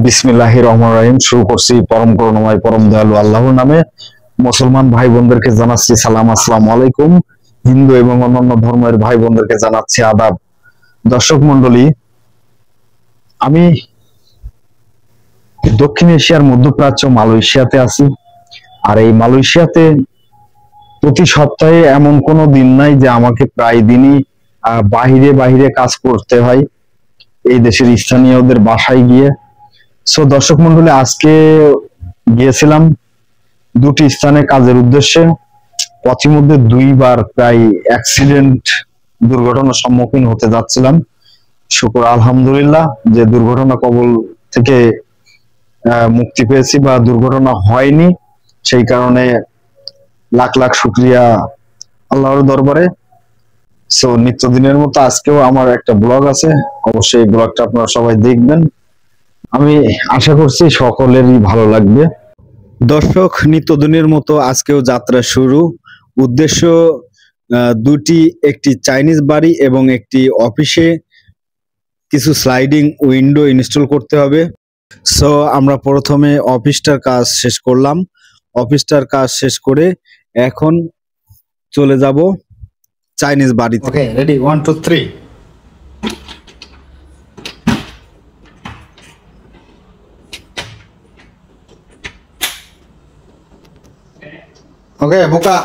বিসমিল্লাহির রহমানির রহিম। শুরু করছি পরম করুণাময় পরম দয়ালু আল্লাহর নামে। মুসলমান ভাই বোনদেরকে জানাচ্ছি সালাম, আসসালামু আলাইকুম। হিন্দু এবং অন্যান্য ধর্মের ভাই বোনদেরকে জানাচ্ছি আদাব। দর্শক মন্ডলী, আমি দক্ষিণ এশিয়ার মধ্যপ্রাচ্য মালয়েশিয়াতে আছি। আর এই মালয়েশিয়াতে প্রতি সপ্তাহে এমন কোনো দিন নাই যে আমাকে প্রায় দিনই বাহিরে বাহিরে কাজ করতে হয় এই দেশের স্থানীয়দের বাসায় গিয়ে। সো দর্শক মন্ডলী, আজকে গিয়েছিলাম দুটি স্থানে কাজের উদ্দেশ্যে। পথিমধ্যে দুইবার প্রায় অ্যাক্সিডেন্ট দুর্ঘটনার সম্মুখীন হতে যাচ্ছিলাম। শুকর আলহামদুলিল্লাহ যে দুর্ঘটনা কবল থেকে মুক্তি পেয়েছি বা দুর্ঘটনা হয়নি, সেই কারণে লাখ লাখ শুকরিয়া আল্লাহর দরবারে। সো নিত্যদিনের মতো আজকেও আমার একটা ব্লগ আছে, অবশ্যই এই ব্লগটা আপনারা সবাই দেখবেন। আমি আশা করছি সকলেরই ভালো লাগবে। দর্শক, নিত্যদিনের মতো আজকেও যাত্রা শুরু। উদ্দেশ্য দুটি, একটি চাইনিজ বাড়ি এবং একটি অফিসে কিছু স্লাইডিং উইন্ডো ইনস্টল করতে হবে। সো আমরা প্রথমে অফিসটার কাজ শেষ করলাম। অফিসটার কাজ শেষ করে এখন চলে যাব চাইনিজ বাড়িতে। ওকে, রেডি, 1 2 3। ওকে, বোকা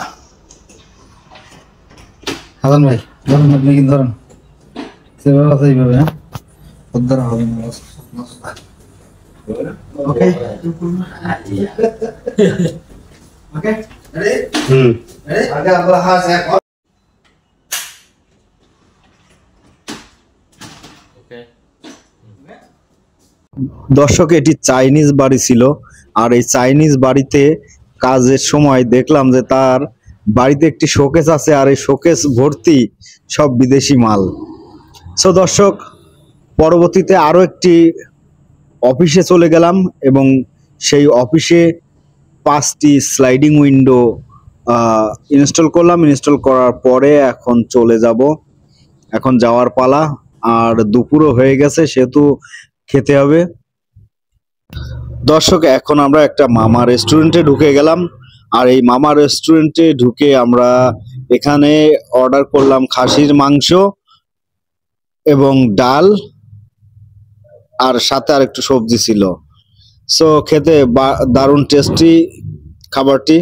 হাসান ভাই, ধরুন, আপনি কিন্তু ধরুন সেভাবে আছে, এইভাবে। হ্যাঁ, উদ্ধার হবে না। ওকে ওকে, রেডি, রেডি, আগে আমরা হাস এক। ওকে দর্শক, এটি চাইনিজ বাড়ি ছিল। আর এই চাইনিজ বাড়িতে কাজের সময় দেখলাম যে তার বাড়িতে একটি শোকেস আছে, আর এই শোকেস ভর্তি সব বিদেশি মাল। সো দর্শক, পরবর্তীতে আরো একটি অফিসে চলে গেলাম এবং সেই অফিসে 5টি স্লাইডিং উইন্ডো ইনস্টল করলাম। ইনস্টল করার পরে এখন চলে যাব, এখন যাওয়ার পালা। আর দুপুরও হয়ে গেছে, সেহেতু খেতে হবে। দর্শক, এখন আমরা একটা মামা রেস্টুরেন্টে ঢুকে গেলাম। আর এই মামা রেস্টুরেন্টে ঢুকে আমরা এখানে অর্ডার করলাম খাসির মাংস এবং ডাল, আর সাথে আর একটু সবজি ছিল। সো খেতে দারুণ টেস্টি খাবারটি।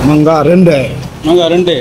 মাঙ্গা রেন্ডে, মাঙ্গা রেন্ডে।